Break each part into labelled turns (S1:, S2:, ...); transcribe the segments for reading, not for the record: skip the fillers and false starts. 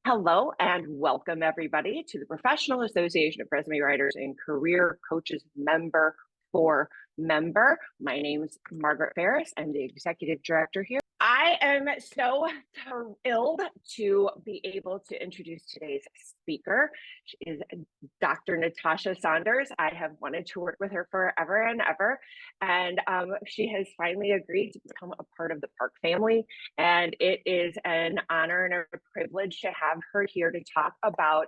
S1: Hello and welcome everybody to the Professional Association of Resume Writers and Career Coaches member for member. My name is Margaret Ferris. I'm the executive director here. I am so thrilled to be able to introduce today's speaker. She is Dr. Natascha Saunders. I have wanted to work with her forever and ever, and she has finally agreed to become a part of the PARC family. And it is an honor and a privilege to have her here to talk about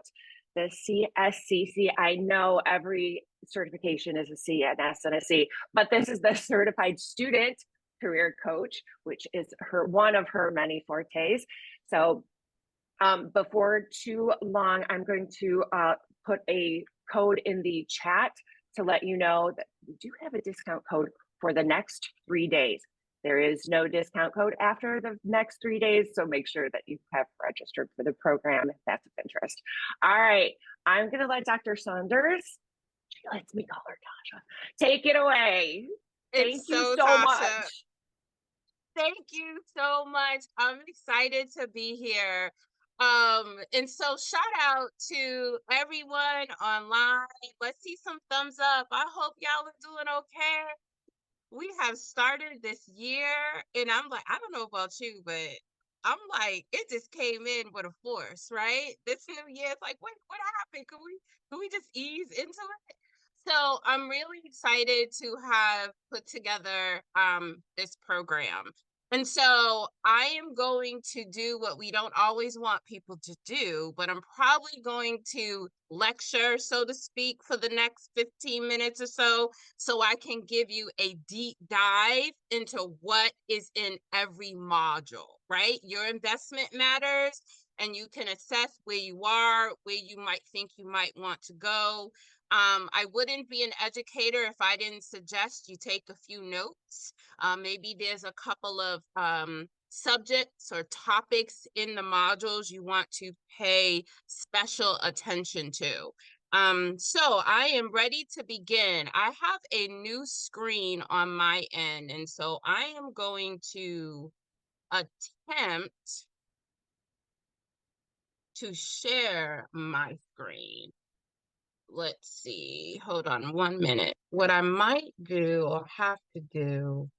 S1: the CSCC. I know every certification is a C, an S, and a C, but this is the Certified Student Career Coach, which is one of her many fortes. So before too long, I'm going to put a code in the chat to let you know that we do have a discount code for the next 3 days. There is no discount code after the next 3 days, so make sure that you have registered for the program if that's of interest. All right, I'm going to let Dr. Saunders, she lets me call her Tasha, take it away. Thank you so much.
S2: Thank you so much. I'm excited to be here. And so shout out to everyone online. Let's see some thumbs up. I hope y'all are doing okay. We have started this year, and I'm like, I don't know about you, but I'm like, it just came in with a force, right? This new year, it's like, what happened? Can we just ease into it? So I'm really excited to have put together this program. And so I am going to do what we don't always want people to do, but I'm probably going to lecture, so to speak, for the next 15 minutes or so I can give you a deep dive into what is in every module, right? Your investment matters, and you can assess where you are, where you might think you might want to go. I wouldn't be an educator if I didn't suggest you take a few notes. Maybe there's a couple of subjects or topics in the modules you want to pay special attention to. So I am ready to begin. I have a new screen on my end, and so I am going to attempt to share my screen. Let's see, hold on 1 minute. What I might do or have to do.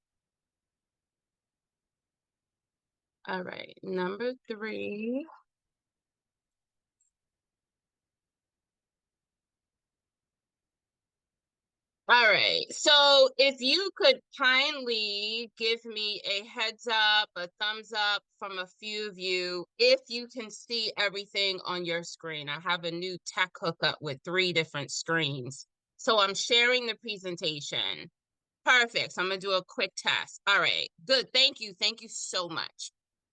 S2: All right, number 3. All right, so if you could kindly give me a heads up, a thumbs up from a few of you, if you can see everything on your screen. I have a new tech hookup with 3 different screens. So I'm sharing the presentation. Perfect. So I'm going to do a quick test. All right, good. Thank you. Thank you so much.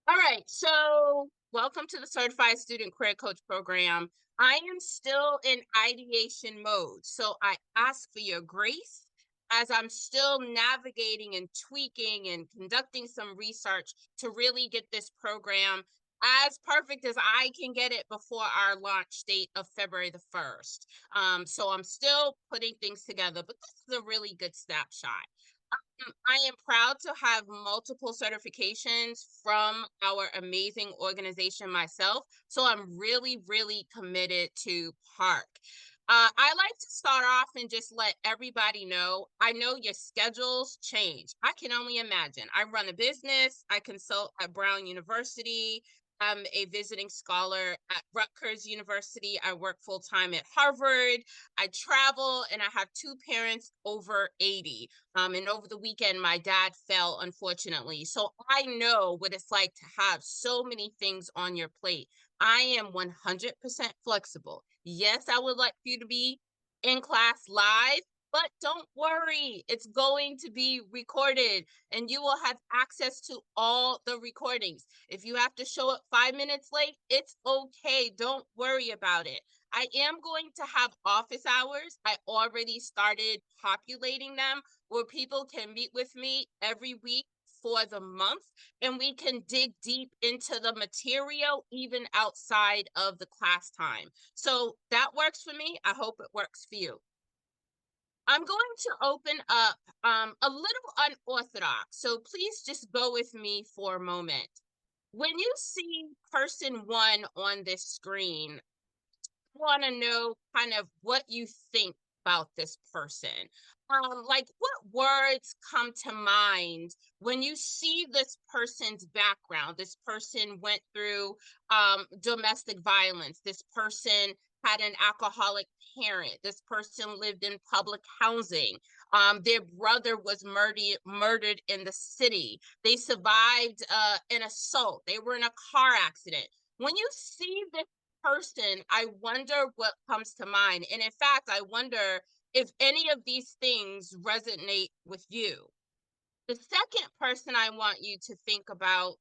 S2: All right, so welcome to the Certified Student Career Coach Program. I am still in ideation mode, so I ask for your grace as I'm still navigating and tweaking and conducting some research to really get this program as perfect as I can get it before our launch date of February the 1st. So I'm still putting things together, but this is a really good snapshot. I am proud to have multiple certifications from our amazing organization myself. So I'm really, really committed to PARC. I like to start off and just let everybody know, I know your schedules change. I can only imagine. I run a business, I consult at Brown University. I'm a visiting scholar at Rutgers University. I work full-time at Harvard. I travel, and I have 2 parents over 80. And over the weekend, my dad fell, unfortunately. So I know what it's like to have so many things on your plate. I am 100% flexible. Yes, I would like for you to be in class live, but don't worry, it's going to be recorded and you will have access to all the recordings. If you have to show up 5 minutes late, it's okay. Don't worry about it. I am going to have office hours. I already started populating them where people can meet with me every week for the month, and we can dig deep into the material even outside of the class time. So that works for me. I hope it works for you. I'm going to open up a little unorthodox, so please just go with me for a moment. When you see person one on this screen, want to know kind of what you think about this person. Like what words come to mind when you see this person's background? This person went through domestic violence. This person had an alcoholic parent. This person lived in public housing. Their brother was murdered in the city. They survived an assault. They were in a car accident. When you see this person, I wonder what comes to mind. And in fact, I wonder if any of these things resonate with you. The second person I want you to think about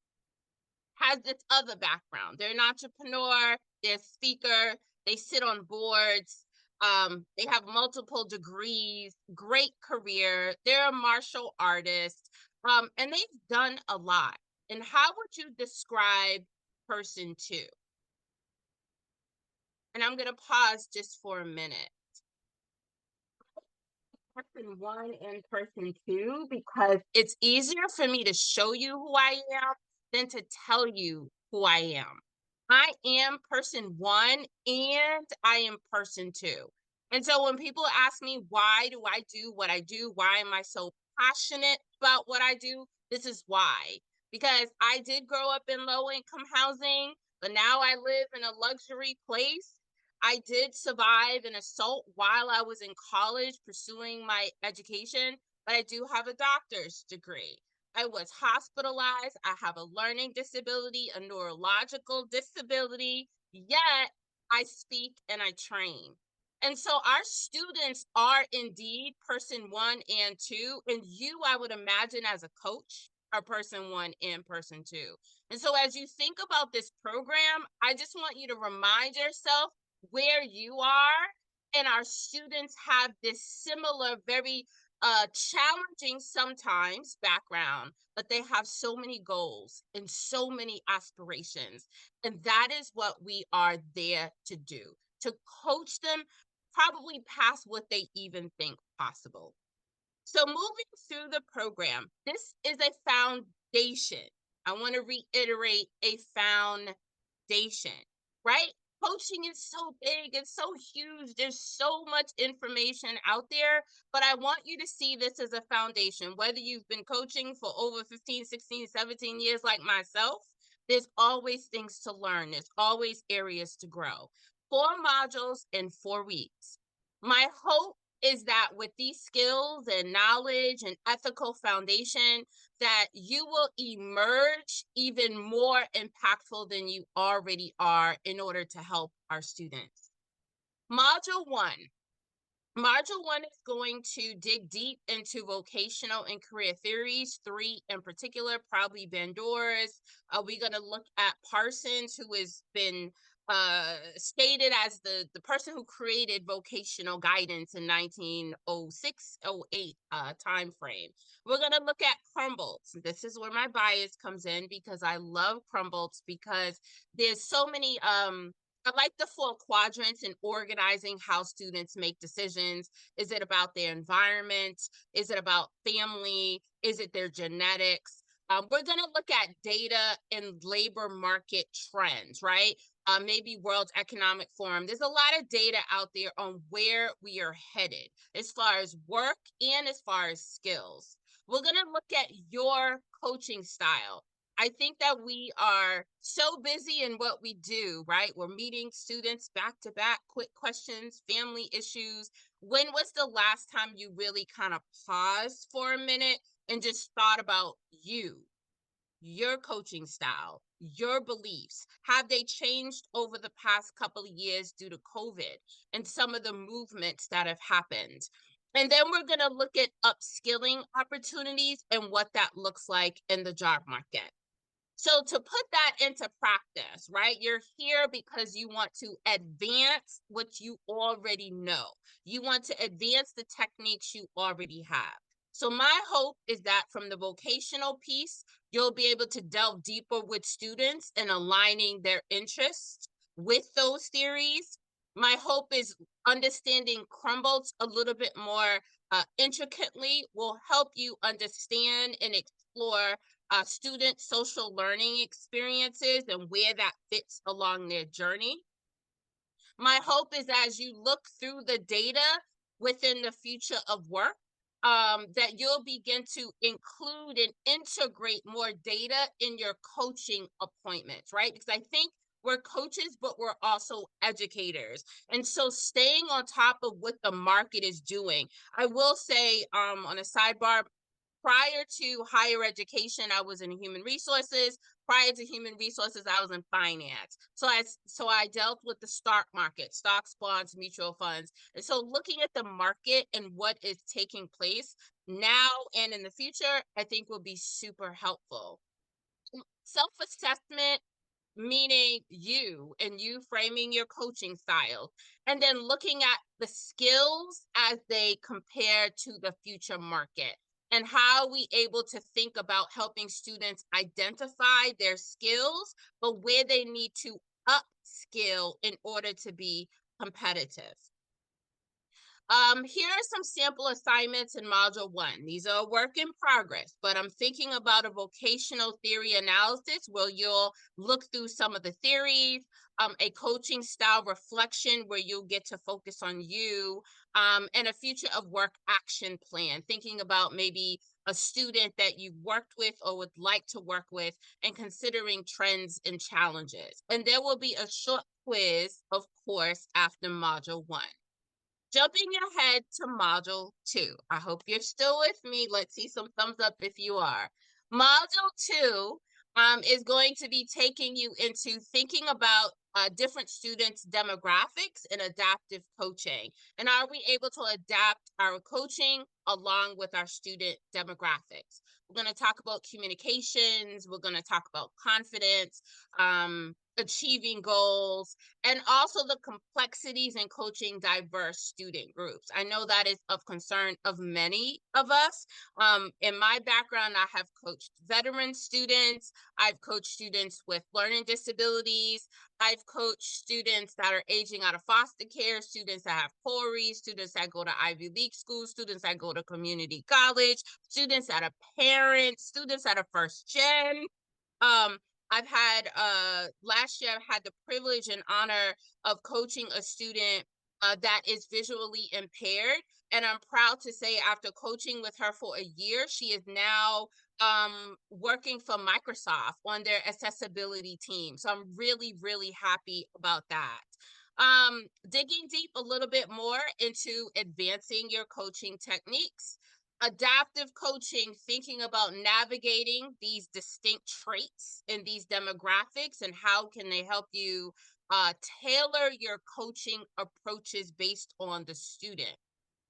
S2: has this other background. They're an entrepreneur, they're a speaker, they sit on boards, they have multiple degrees, great career, they're a martial artist, and they've done a lot. And how would you describe person two? And I'm going to pause just for a minute. Person one and person two, because it's easier for me to show you who I am than to tell you who I am. I am person one and I am person two. And so when people ask me, why do I do what I do? Why am I so passionate about what I do? This is why. Because I did grow up in low income housing, but now I live in a luxury place. I did survive an assault while I was in college pursuing my education, but I do have a doctor's degree. I was hospitalized. I have a learning disability, a neurological disability, yet I speak and I train. And so our students are indeed person one and two, and you, I would imagine, as a coach, are person one and person two. And so as you think about this program, I just want you to remind yourself where you are, and our students have this similar, very challenging sometimes background, but they have so many goals and so many aspirations. And that is what we are there to do, to coach them probably past what they even think possible. So moving through the program, this is a foundation. I want to reiterate, a foundation, right? Coaching is so big, it's so huge. There's so much information out there, but I want you to see this as a foundation. Whether you've been coaching for over 15, 16, 17 years like myself, there's always things to learn. There's always areas to grow. 4 modules in 4 weeks. My hope is that with these skills and knowledge and ethical foundation, that you will emerge even more impactful than you already are in order to help our students. Module 1. Module 1 is going to dig deep into vocational and career theories, 3 in particular, probably Bandura's. We're going to look at Parsons, who has been stated as the person who created vocational guidance in 1906-08 time frame. We're going to look at Crumboltz. This is where my bias comes in, because I love Crumboltz, because there's so many I like the 4 quadrants in organizing how students make decisions. Is it about their environment? Is it about family? Is it their genetics? We're going to look at data and labor market trends, right? Maybe World Economic Forum. There's a lot of data out there on where we are headed as far as work and as far as skills. We're going to look at your coaching style. I think that we are so busy in what we do, right? We're meeting students back to back, quick questions, family issues. When was the last time you really kind of paused for a minute and just thought about you, your coaching style, your beliefs? Have they changed over the past couple of years due to COVID and some of the movements that have happened? And then we're going to look at upskilling opportunities and what that looks like in the job market. So to put that into practice, right? You're here because you want to advance what you already know. You want to advance the techniques you already have. So my hope is that from the vocational piece, you'll be able to delve deeper with students and aligning their interests with those theories. My hope is understanding Crumboltz a little bit more intricately will help you understand and explore student social learning experiences and where that fits along their journey. My hope is as you look through the data within the future of work, that you'll begin to include and integrate more data in your coaching appointments, right? Because I think we're coaches, but we're also educators. And so staying on top of what the market is doing. I will say, on a sidebar, prior to higher education, I was in human resources. Prior to human resources, I was in finance. So I dealt with the stock market, stocks, bonds, mutual funds. And so looking at the market and what is taking place now and in the future, I think will be super helpful. Self-assessment, meaning you and you framing your coaching style, and then looking at the skills as they compare to the future market, and how we able to think about helping students identify their skills, but where they need to upskill in order to be competitive. Here are some sample assignments in Module 1. These are a work in progress, but I'm thinking about a vocational theory analysis where you'll look through some of the theories, a coaching style reflection where you'll get to focus on you, and a future of work action plan, thinking about maybe a student that you've worked with or would like to work with and considering trends and challenges. And there will be a short quiz, of course, after Module 1. Jumping ahead to Module 2. I hope you're still with me. Let's see some thumbs up if you are. Module 2 is going to be taking you into thinking about different students' demographics and adaptive coaching. And are we able to adapt our coaching along with our student demographics? We're going to talk about communications. We're going to talk about confidence, achieving goals, and also the complexities in coaching diverse student groups. I know that is of concern of many of us. In my background, I have coached veteran students. I've coached students with learning disabilities. I've coached students that are aging out of foster care, students that have PARWCC, students that go to Ivy League schools, students that go to community college, students that are parents, students that are first gen. I've had last year I had the privilege and honor of coaching a student that is visually impaired, and I'm proud to say after coaching with her for a year, she is now working for Microsoft on their accessibility team. So I'm really, really happy about that. Digging deep a little bit more into advancing your coaching techniques. Adaptive coaching, thinking about navigating these distinct traits in these demographics and how can they help you tailor your coaching approaches based on the student.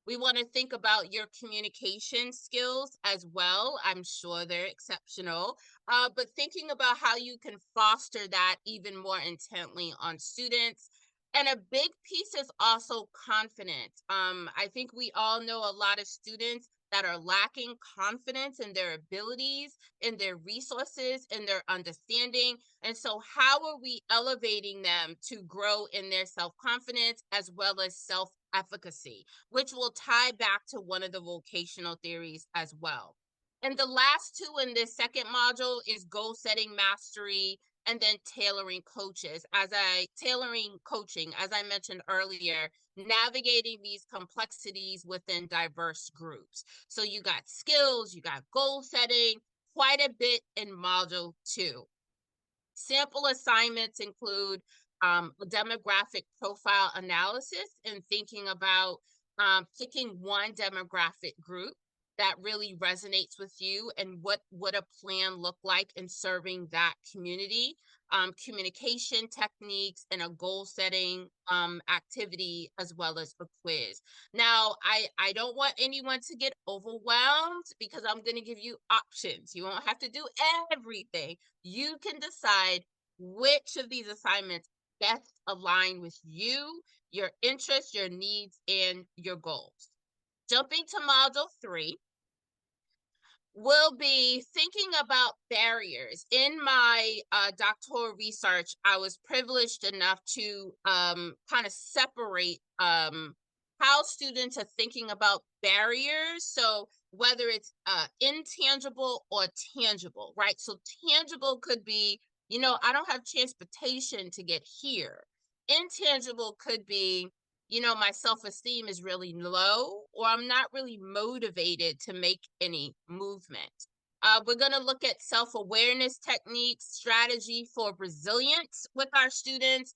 S2: We want to think about your communication skills as well. I'm sure they're exceptional, but thinking about how you can foster that even more intently on students. And a big piece is also confidence. I think we all know a lot of students that are lacking confidence in their abilities, in their resources, in their understanding. And so how are we elevating them to grow in their self-confidence as well as self-efficacy, which will tie back to one of the vocational theories as well. And the last two in this second module is goal setting mastery and then tailoring coaching, as I mentioned earlier, navigating these complexities within diverse groups. So you got skills, you got goal setting, quite a bit in module 2. Sample assignments include a demographic profile analysis and thinking about picking one demographic group that really resonates with you and what would a plan look like in serving that community, communication techniques, and a goal setting activity, as well as a quiz. Now, I don't want anyone to get overwhelmed because I'm going to give you options. You won't have to do everything. You can decide which of these assignments best align with you, your interests, your needs, and your goals. Jumping to module 3, we'll be thinking about barriers. In my doctoral research, I was privileged enough to kind of separate how how students are thinking about barriers. So whether it's intangible or tangible, right? So tangible could be, I don't have transportation to get here. Intangible could be, my self-esteem is really low, or I'm not really motivated to make any movement. We're going to look at self-awareness techniques, strategy for resilience with our students.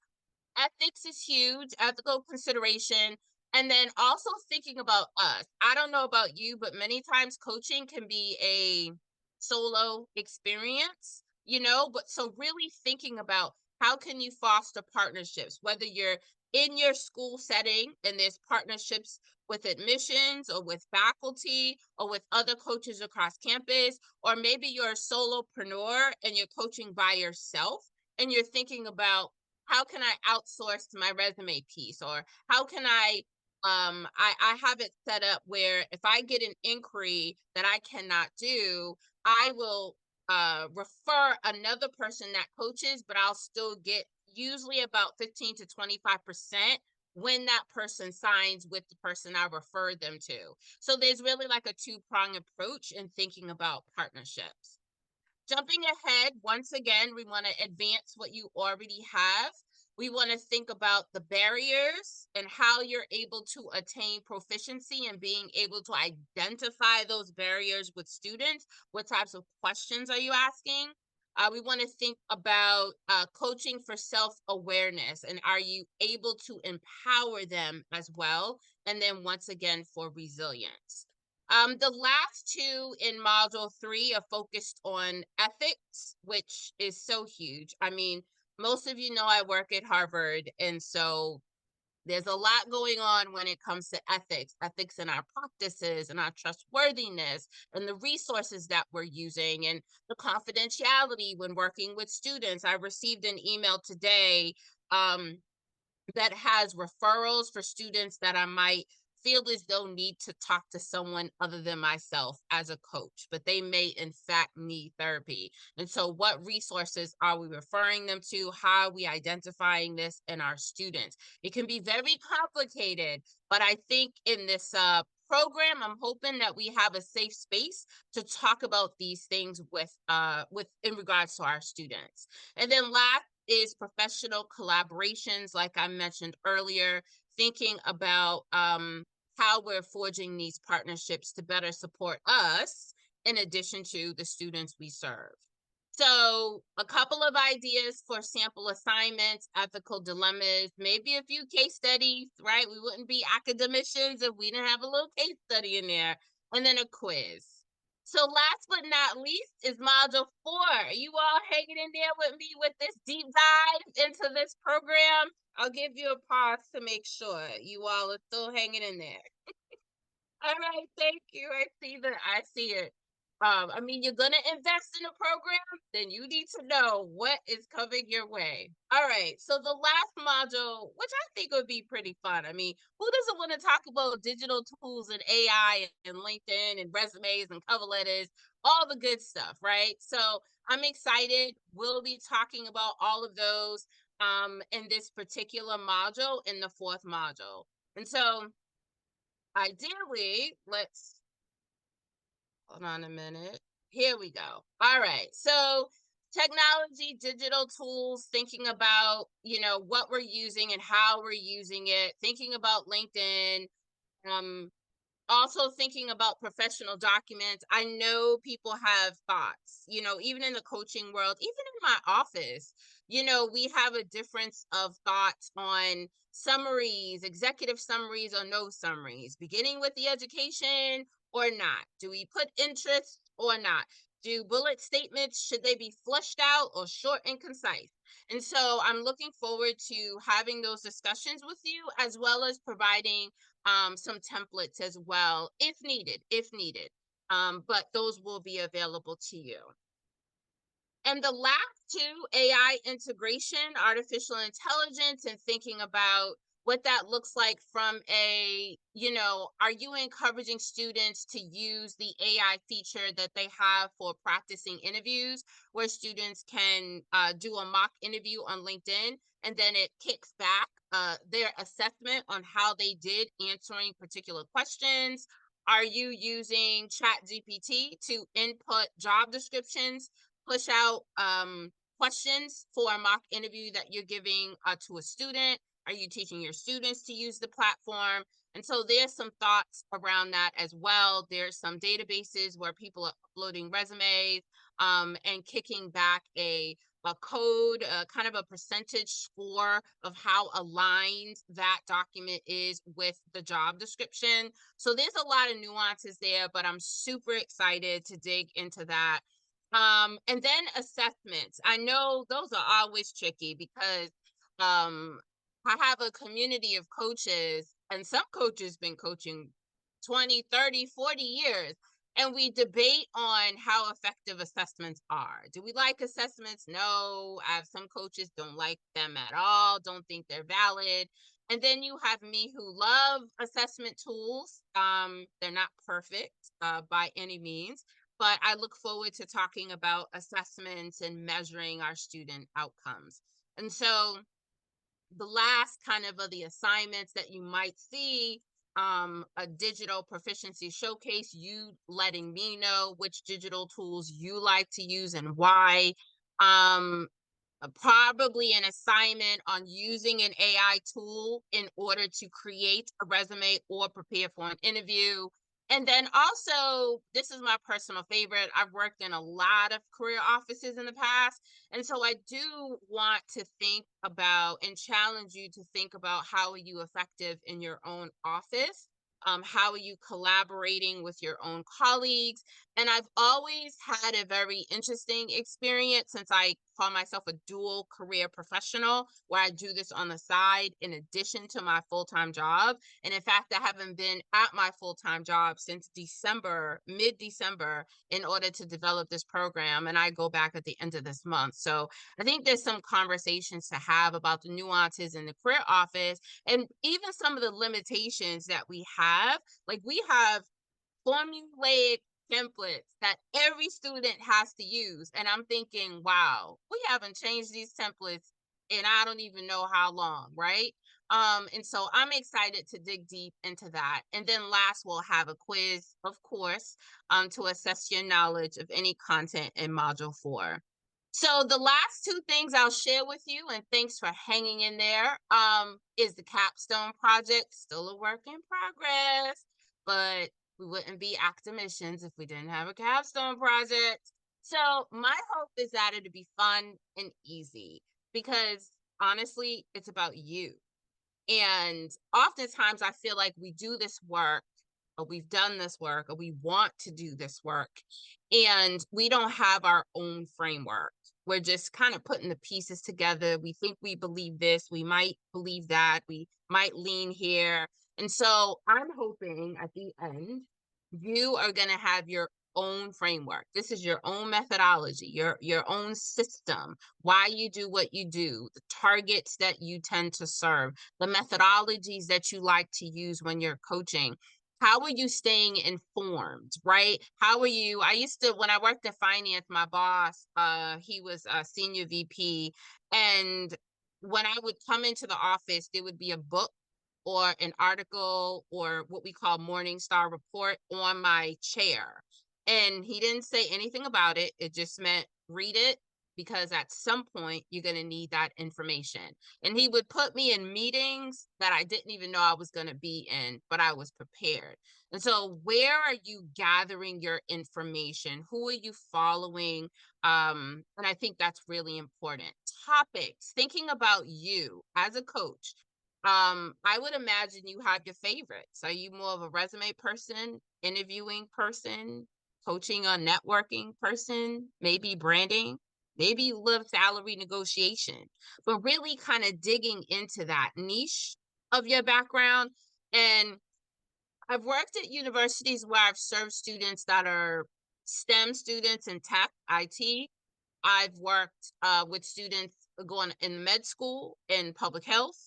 S2: Ethics is huge, ethical consideration. And then also thinking about us. I don't know about you, but many times coaching can be a solo experience, but so really thinking about how can you foster partnerships, whether you're in your school setting and there's partnerships with admissions or with faculty or with other coaches across campus, or maybe you're a solopreneur and you're coaching by yourself and you're thinking about how can I outsource my resume piece, or how can I have it set up where if I get an inquiry that I cannot do, I will refer another person that coaches, but I'll still get usually about 15 to 25% when that person signs with the person I referred them to. So there's really like a two-prong approach in thinking about partnerships. Jumping ahead, once again, we want to advance what you already have. We want to think about the barriers and how you're able to attain proficiency and being able to identify those barriers with students. What types of questions are you asking? We want to think about coaching for self-awareness, and are you able to empower them as well? And then once again, for resilience. The last two in module 3 are focused on ethics, which is so huge. I mean, most of you know I work at Harvard, and so there's a lot going on when it comes to ethics in our practices and our trustworthiness and the resources that we're using and the confidentiality when working with students. I received an email today that has referrals for students that I might feel as though need to talk to someone other than myself as a coach, but they may in fact need therapy. And so what resources are we referring them to? How are we identifying this in our students? It can be very complicated, but I think in this program, I'm hoping that we have a safe space to talk about these things with in regards to our students. And then last is professional collaborations, like I mentioned earlier, thinking about how we're forging these partnerships to better support us in addition to the students we serve. So a couple of ideas for sample assignments, ethical dilemmas, maybe a few case studies, right? We wouldn't be academicians if we didn't have a little case study in there, and then a quiz. So last but not least is module 4. Are you all hanging in there with me with this deep dive into this program? I'll give you a pause to make sure you all are still hanging in there. All right, thank you. I see it. I mean, you're gonna invest in a program, then you need to know what is coming your way. All right, so the last module, which I think would be pretty fun. I mean, who doesn't want to talk about digital tools and AI and LinkedIn and resumes and cover letters, all the good stuff, right? So I'm excited. We'll be talking about all of those in this particular module, in the 4th module. And so ideally, hold on a minute. Here we go. All right. So technology, digital tools, thinking about, what we're using and how we're using it, thinking about LinkedIn, also thinking about professional documents. I know people have thoughts, even in the coaching world, even in my office, we have a difference of thoughts on summaries, executive summaries or no summaries, beginning with the education or not. Do we put interest or not? Do bullet statements, should they be fleshed out or short and concise? And so I'm looking forward to having those discussions with you, as well as providing some templates as well, if needed. But those will be available to you. And the last two, AI integration, artificial intelligence, and thinking about what that looks like from are you encouraging students to use the AI feature that they have for practicing interviews, where students can do a mock interview on LinkedIn and then it kicks back their assessment on how they did answering particular questions. Are you using ChatGPT to input job descriptions, push out questions for a mock interview that you're giving to a student? Are you teaching your students to use the platform? And so there's some thoughts around that as well. There's some databases where people are uploading resumes and kicking back a code, kind of a percentage score of how aligned that document is with the job description. So there's a lot of nuances there, but I'm super excited to dig into that. And then assessments. I know those are always tricky because I have a community of coaches, and some coaches been coaching 20, 30, 40 years. And we debate on how effective assessments are. Do we like assessments? No. I have some coaches don't like them at all, don't think they're valid. And then you have me who love assessment tools. They're not perfect by any means, but I look forward to talking about assessments and measuring our student outcomes. And so the last kind of the assignments that you might see, a digital proficiency showcase, you letting me know which digital tools you like to use and why. Probably an assignment on using an AI tool in order to create a resume or prepare for an interview. And then also, this is my personal favorite. I've worked in a lot of career offices in the past. And so I do want to think about and challenge you to think about how are you effective in your own office? How are you collaborating with your own colleagues? And I've always had a very interesting experience since I call myself a dual career professional, where I do this on the side in addition to my full-time job. And in fact, I haven't been at my full-time job since December, mid-December, in order to develop this program. And I go back at the end of this month. So I think there's some conversations to have about the nuances in the career office and even some of the limitations that we have. Like we have formulaic templates that every student has to use. And I'm thinking, wow, we haven't changed these templates in I don't even know how long, right? And so I'm excited to dig deep into that. And then last, we'll have a quiz, of course, to assess your knowledge of any content in Module 4. So the last two things I'll share with you, and thanks for hanging in there, is the capstone project, still a work in progress, but we wouldn't be academicians if we didn't have a capstone project. So my hope is that it'd be fun and easy because honestly, it's about you. And oftentimes I feel like we do this work or we've done this work or we want to do this work and we don't have our own framework. We're just kind of putting the pieces together. We think we believe this, we might believe that, we might lean here. And so I'm hoping at the end, you are going to have your own framework. This is your own methodology, your own system, why you do what you do, the targets that you tend to serve, the methodologies that you like to use when you're coaching. How are you staying informed, right? How are you? I used to, when I worked in finance, my boss, he was a senior VP. And when I would come into the office, there would be a book or an article or what we call Morningstar report on my chair. And he didn't say anything about it. It just meant read it because at some point you're going to need that information. And he would put me in meetings that I didn't even know I was going to be in, but I was prepared. And so where are you gathering your information? Who are you following? And I think that's really important. Topics, thinking about you as a coach. I would imagine you have your favorites. Are you more of a resume person, interviewing person, coaching or networking person, maybe branding? Maybe you love salary negotiation, but really kind of digging into that niche of your background. And I've worked at universities where I've served students that are STEM students in tech, IT. I've worked with students going in med school, in public health,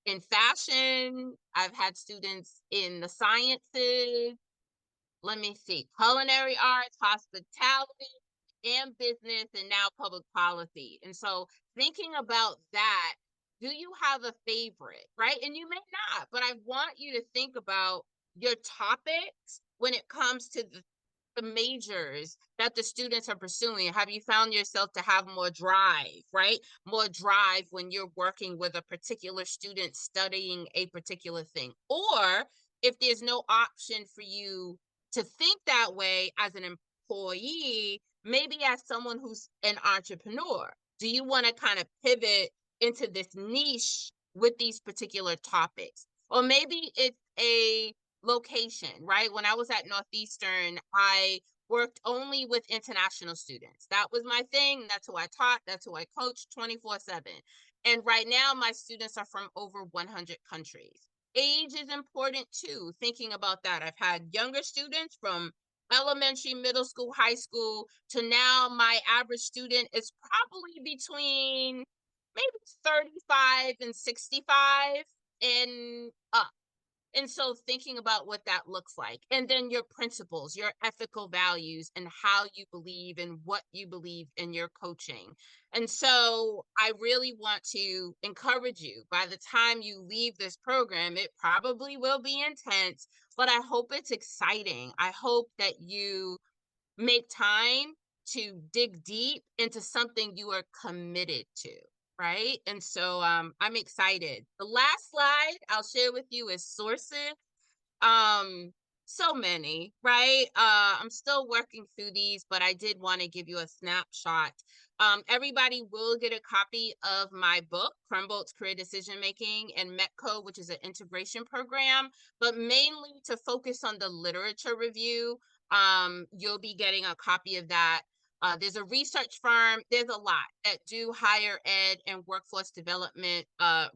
S2: in fashion. I've had students in the sciences. Let me see, culinary arts, hospitality. and business and now public policy. And so thinking about that, do you have a favorite, right? And you may not, but I want you to think about your topics when it comes to the majors that the students are pursuing. Have you found yourself to have more drive, right? More drive when you're working with a particular student studying a particular thing. Or if there's no option for you to think that way as an employee, maybe as someone who's an entrepreneur, do you want to kind of pivot into this niche with these particular topics? Or maybe it's a location, right? When I was at Northeastern, I worked only with international students. That was my thing. That's who I taught. That's who I coached 24/7. And right now, my students are from over 100 countries. Age is important too, thinking about that. I've had younger students from elementary, middle school, high school to now my average student is probably between maybe 35 and 65 and up. And so thinking about what that looks like, and then your principles, your ethical values, and how you believe and what you believe in your coaching. And so I really want to encourage you, by the time you leave this program, it probably will be intense, but I hope it's exciting. I hope that you make time to dig deep into something you are committed to. Right. And so I'm excited. The last slide I'll share with you is sources. Um, so many, right? I'm still working through these, but I did want to give you a snapshot. Everybody will get a copy of my book, Crumbolt's Career Decision Making, and METCO, which is an integration program, but mainly to focus on the literature review. You'll be getting a copy of that. There's a research firm, there's a lot that do higher ed and workforce development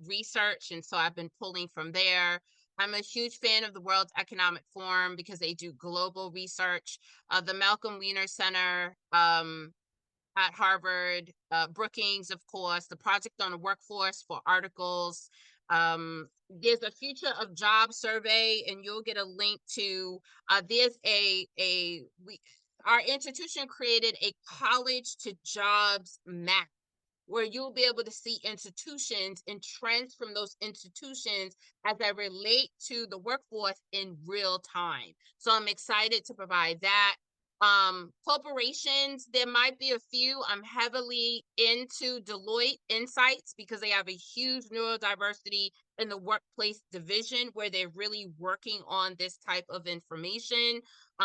S2: research. And so I've been pulling from there. I'm a huge fan of the World Economic Forum because they do global research. The Malcolm Wiener Center at Harvard, Brookings, of course, the Project on the Workforce for articles. There's a Future of Jobs survey, and you'll get a link to, there's our institution created a college to jobs map where you'll be able to see institutions and trends from those institutions as they relate to the workforce in real time. So I'm excited to provide that. Corporations, there might be a few. I'm heavily into Deloitte Insights because they have a huge neurodiversity in the workplace division where they're really working on this type of information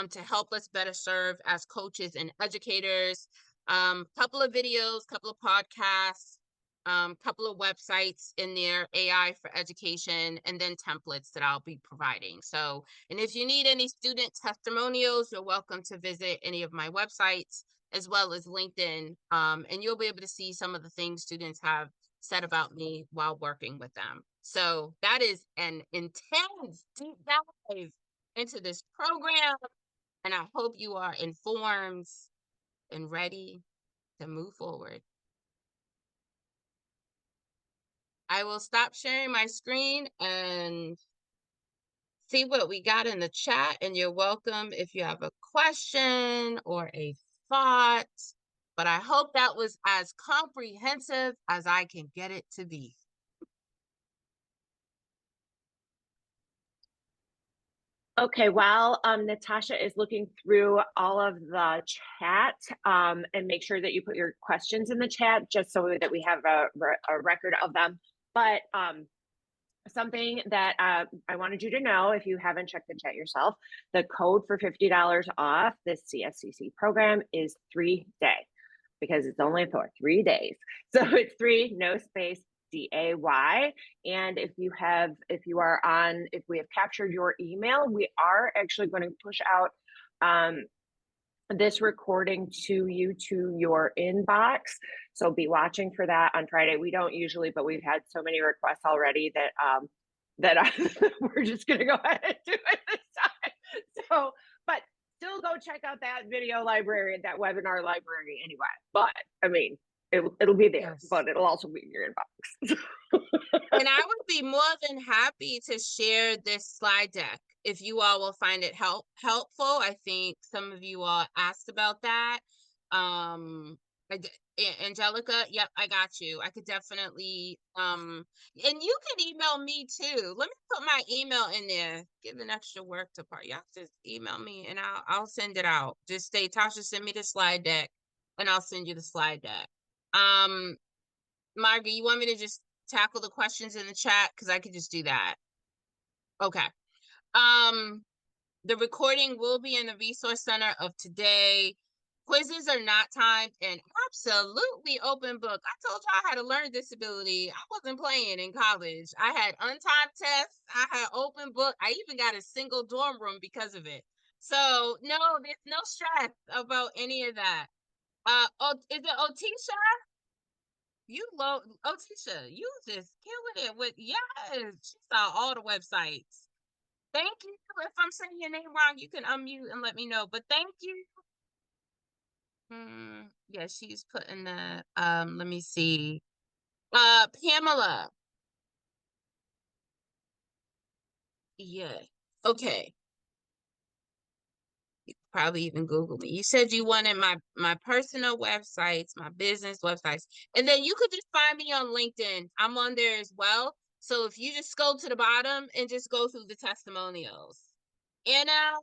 S2: to help us better serve as coaches and educators. Couple of videos, couple of podcasts, couple of websites in there, AI for education, and then templates that I'll be providing. So, and if you need any student testimonials, you're welcome to visit any of my websites as well as LinkedIn. And you'll be able to see some of the things students have said about me while working with them. So that is an intense deep dive into this program. And I hope you are informed and ready to move forward. I will stop sharing my screen and see what we got in the chat. And you're welcome if you have a question or a thought. But I hope that was as comprehensive as I can get it to be.
S1: Okay, while Natascha is looking through all of the chat, and make sure that you put your questions in the chat just so that we have a record of them. But something that I wanted you to know, if you haven't checked the chat yourself, the code for $50 off this CSCC program is 3-day because it's only for 3 days. So it's 3, no space, DAY. And if we have captured your email, we are actually going to push out this recording to you to your inbox. So be watching for that on Friday. We don't usually, but we've had so many requests already that we're just going to go ahead and do it this time. So, but still go check out that video library, that webinar library anyway. But I mean, it'll be there, yes, but it'll also be in your inbox.
S2: And I would be more than happy to share this slide deck if you all will find it helpful. I think some of you all asked about that. Angelica, yep, I got you. I could definitely, and you can email me too. Let me put my email in there. Giving extra work to part. Y'all just email me and I'll send it out. Just say, Tasha, send me the slide deck, and I'll send you the slide deck. Margaret, you want me to just tackle the questions in the chat? Because I could just do that. Okay. The recording will be in the resource center of today. Quizzes are not timed and absolutely open book. I told y'all I had a learning disability. I wasn't playing in college. I had untimed tests. I had open book. I even got a single dorm room because of it. So no, there's no stress about any of that. Is it Otisha? Otisha, you just killing it with, yes, she saw all the websites. Thank you. If I'm saying your name wrong, you can unmute and let me know. But thank you. Yeah, she's putting the let me see. Pamela. Yeah. Okay. You could probably even Google me. You said you wanted my personal websites, my business websites, and then you could just find me on LinkedIn. I'm on there as well. So if you just scroll to the bottom and just go through the testimonials. Anna,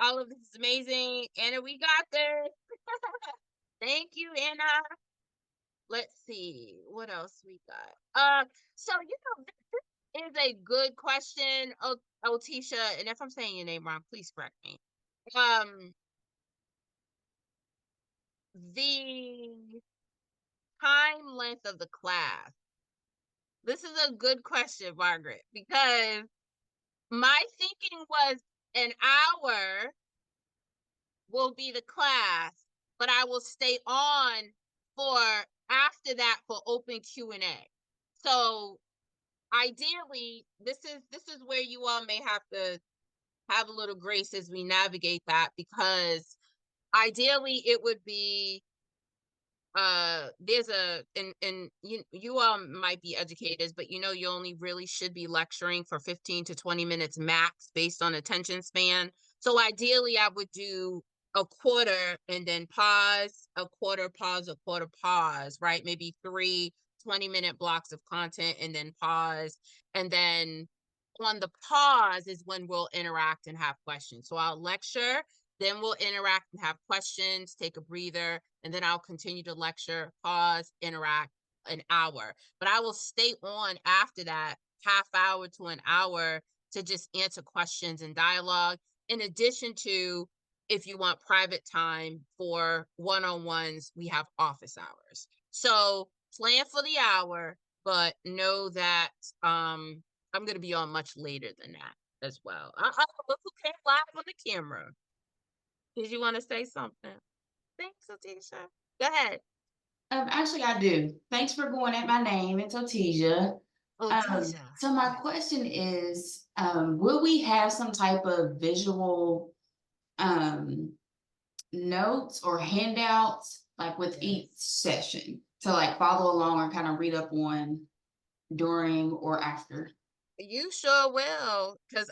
S2: all of this is amazing. Anna, we got this. Thank you, Anna. Let's see what else we got. So this is a good question, Otisha, and if I'm saying your name wrong, please correct me. The time length of the class. This is a good question, Margaret, because my thinking was an hour will be the class, but I will stay on for after that for open Q&A. So ideally, this is where you all may have to have a little grace as we navigate that, because ideally it would be there's and you all might be educators, but you only really should be lecturing for 15 to 20 minutes max based on attention span. So ideally I would do a quarter and then pause, a quarter, pause, a quarter, pause, right? Maybe 3 20-minute blocks of content and then pause. And then on the pause is when we'll interact and have questions. So I'll lecture, then we'll interact and have questions, take a breather, and then I'll continue to lecture, pause, interact, an hour. But I will stay on after that half hour to an hour to just answer questions and dialogue, in addition to, if you want private time for one-on-ones, we have office hours. So plan for the hour, but know that I'm going to be on much later than that as well. Look who came live on the camera. Did you want to say something? Thanks, Otisha. Go ahead.
S3: Actually, I do. Thanks for going at my name. It's Otisha.
S2: Otisha.
S3: So my question is, will we have some type of visual notes or handouts like with each session to like follow along or kind of read up on during or after?
S2: You sure will, because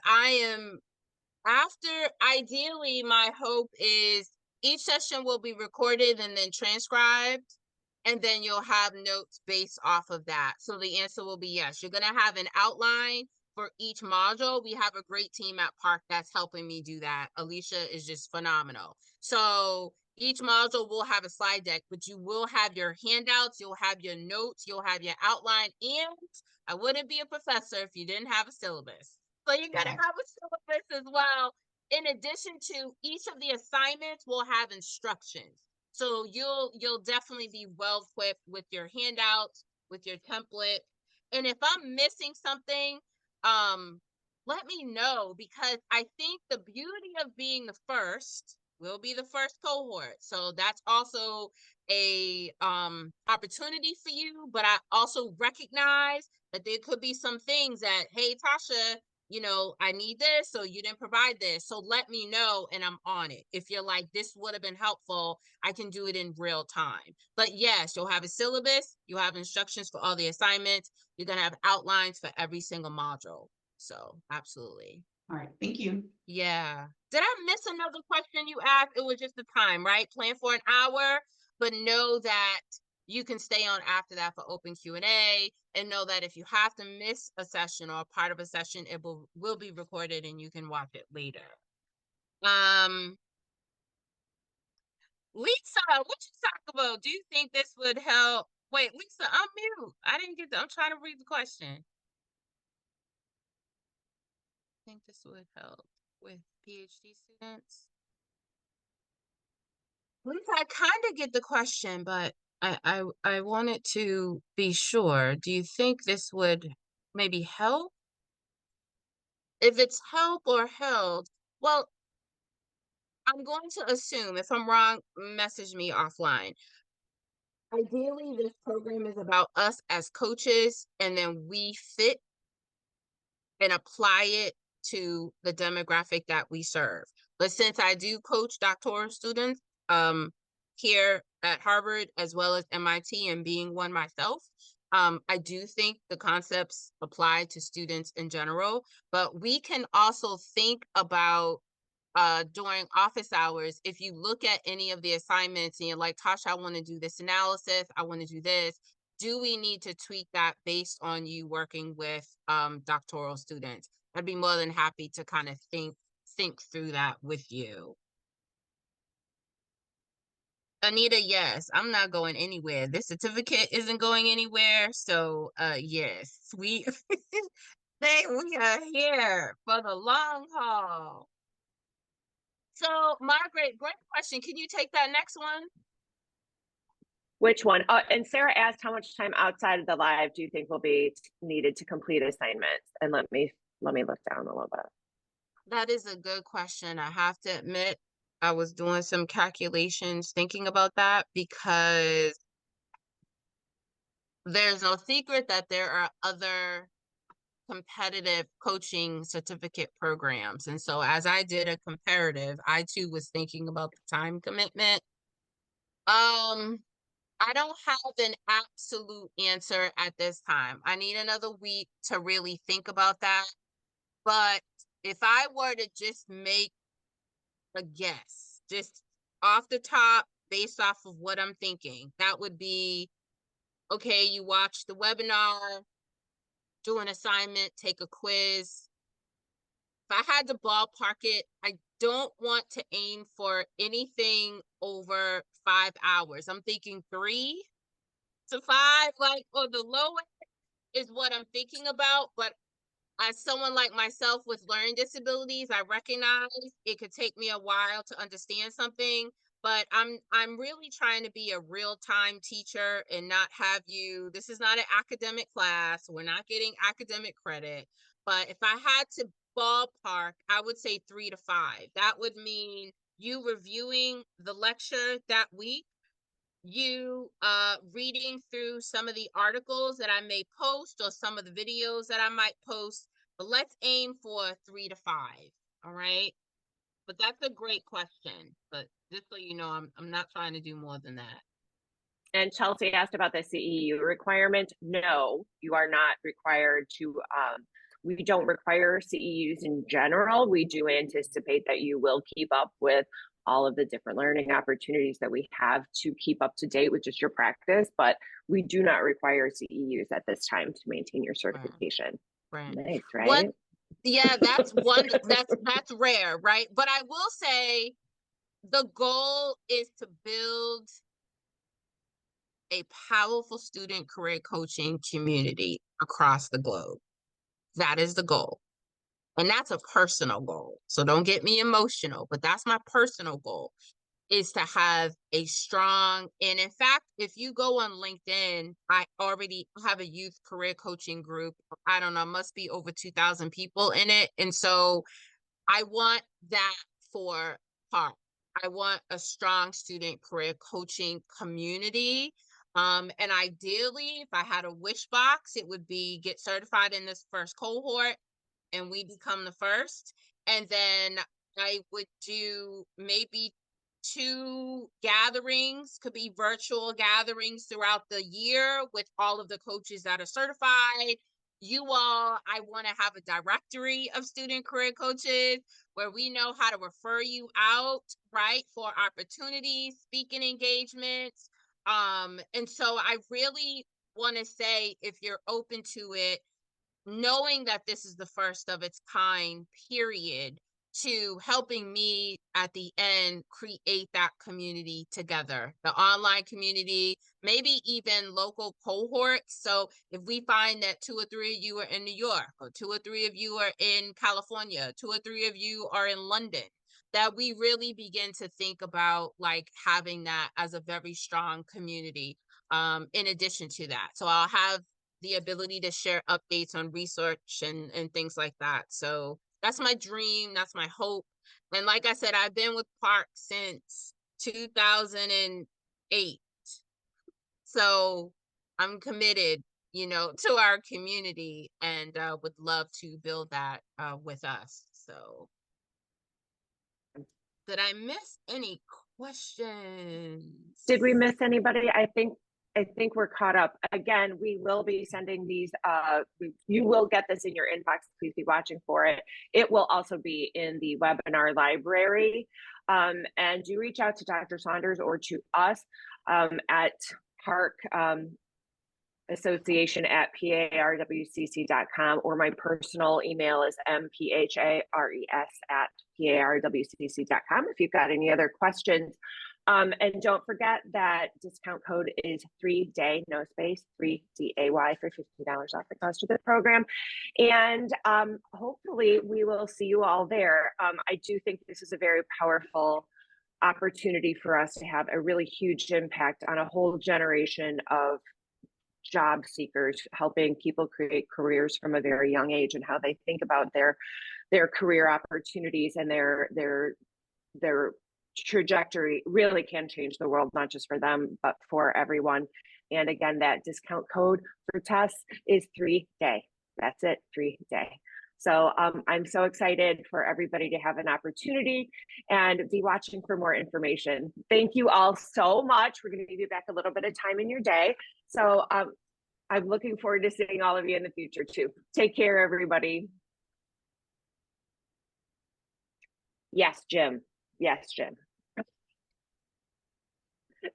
S2: ideally, my hope is each session will be recorded and then transcribed, and then you'll have notes based off of that. So the answer will be yes. You're going to have an outline for each module. We have a great team at Park that's helping me do that. Alicia is just phenomenal. So each module will have a slide deck, but you will have your handouts, you'll have your notes, you'll have your outline, and I wouldn't be a professor if you didn't have a syllabus. So you're going to have a syllabus as well. In addition to, each of the assignments will have instructions. So you'll definitely be well equipped with your handouts, with your template. And if I'm missing something, let me know, because I think the beauty of being the first, will be the first cohort. So that's also a opportunity for you, but I also recognize that there could be some things that, hey, Tasha, I need this, so you didn't provide this. So let me know and I'm on it. If you're like, this would have been helpful, I can do it in real time. But yes, you'll have a syllabus, you'll have instructions for all the assignments, you're going to have outlines for every single module. So absolutely.
S3: All right, thank you.
S2: Yeah. Did I miss another question you asked? It was just the time, right? Plan for an hour, but know that you can stay on after that for open Q&A, and know that if you have to miss a session or a part of a session, it will be recorded and you can watch it later. Lisa, what you talk about? Do you think this would help? Wait, Lisa, unmute. I didn't get I'm trying to read the question. I think this would help with PhD students. Lisa, I kind of get the question, but I wanted to be sure. Do you think this would maybe help? If it's help or held, well, I'm going to assume, if I'm wrong, message me offline. Ideally, this program is about us as coaches, and then we fit and apply it to the demographic that we serve. But since I do coach doctoral students here at Harvard as well as MIT, and being one myself, I do think the concepts apply to students in general, but we can also think about during office hours, if you look at any of the assignments and you're like, Tasha, I want to do this analysis, I want to do this. Do we need to tweak that based on you working with doctoral students? I'd be more than happy to kind of think through that with you. Anita, yes, I'm not going anywhere. This certificate isn't going anywhere. So yes, we we are here for the long haul. So, Margaret, great question. Can you take that next one?
S1: Which one? And Sarah asked, how much time outside of the live do you think will be needed to complete assignments? And let me look down a little bit.
S2: That is a good question. I have to admit, I was doing some calculations thinking about that, because there's no secret that there are other competitive coaching certificate programs. And so as I did a comparative, I too was thinking about the time commitment. I don't have an absolute answer at this time. I need another week to really think about that. But if I were to just make a guess, just off the top, based off of what I'm thinking, that would be, okay, you watch the webinar, do an assignment, take a quiz. If I had to ballpark it, I don't want to aim for anything over 5 hours. I'm thinking 3 to 5, like, or the lowest is what I'm thinking about. But as someone like myself with learning disabilities, I recognize it could take me a while to understand something. But I'm really trying to be a real-time teacher and not have you, this is not an academic class, we're not getting academic credit. But if I had to ballpark, I would say 3 to 5. That would mean you reviewing the lecture that week, you reading through some of the articles that I may post or some of the videos that I might post. But let's aim for 3 to 5. All right. But that's a great question. But just so you know, I'm not trying to do more than that.
S1: And Chelsea asked about the CEU requirement. No, you are not required to, we don't require CEUs in general. We do anticipate that you will keep up with all of the different learning opportunities that we have to keep up to date with just your practice, but we do not require CEUs at this time to maintain your certification.
S2: Right.
S1: Nice, right?
S2: Yeah, that's one, that's rare, right? But I will say the goal is to build a powerful student career coaching community across the globe. That is the goal. And that's a personal goal. So don't get me emotional, but that's my personal goal, is to have a strong, and in fact, if you go on LinkedIn, I already have a youth career coaching group. I don't know, must be over 2,000 people in it. And so I want that for PARC. I want a strong student career coaching community. And ideally, if I had a wish box, it would be get certified in this first cohort and we become the first. And then I would do maybe 2 gatherings, could be virtual gatherings throughout the year with all of the coaches that are certified. I want to have a directory of student career coaches where we know how to refer you out, right, for opportunities, speaking engagements. And so I really want to say, if you're open to it, knowing that this is the first of its kind, period, to helping me at the end create that community together, the online community, maybe even local cohorts. So if we find that 2 or 3 of you are in New York, or 2 or 3 of you are in California, 2 or 3 of you are in London, that we really begin to think about like having that as a very strong community, in addition to that. So I'll have the ability to share updates on research and things like that. So that's my dream. That's my hope. And like I said, I've been with PARC since 2008. So I'm committed, to our community, and would love to build that with us. So did I miss any questions?
S1: Did we miss anybody? I think we're caught up. Again, we will be sending these, you will get this in your inbox. Please be watching for it. It will also be in the webinar library. And do reach out to Dr. Saunders or to us at PARC Association at PARWCC.com, or my personal email is mphares@PARWCC.com if you've got any other questions. And don't forget that discount code is 3DAY, no space, 3DAY, for $15 off the cost of the program. And hopefully we will see you all there. I do think this is a very powerful opportunity for us to have a really huge impact on a whole generation of job seekers, helping people create careers from a very young age, and how they think about their career opportunities and their trajectory really can change the world, not just for them, but for everyone. And again, that discount code for Tess is 3DAY. That's it, 3DAY. So I'm so excited for everybody to have an opportunity, and be watching for more information. Thank you all so much. We're going to give you back a little bit of time in your day. So I'm looking forward to seeing all of you in the future too. Take care, everybody. Yes, Jim. Yes, Jim.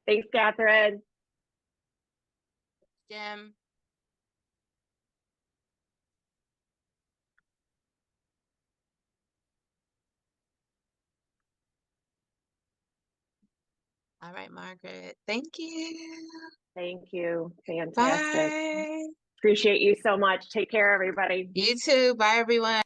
S1: Thanks, Catherine.
S2: Jim. All right, Margaret. Thank you.
S1: Thank you. Fantastic.
S2: Bye.
S1: Appreciate you so much. Take care, everybody.
S2: You too. Bye, everyone.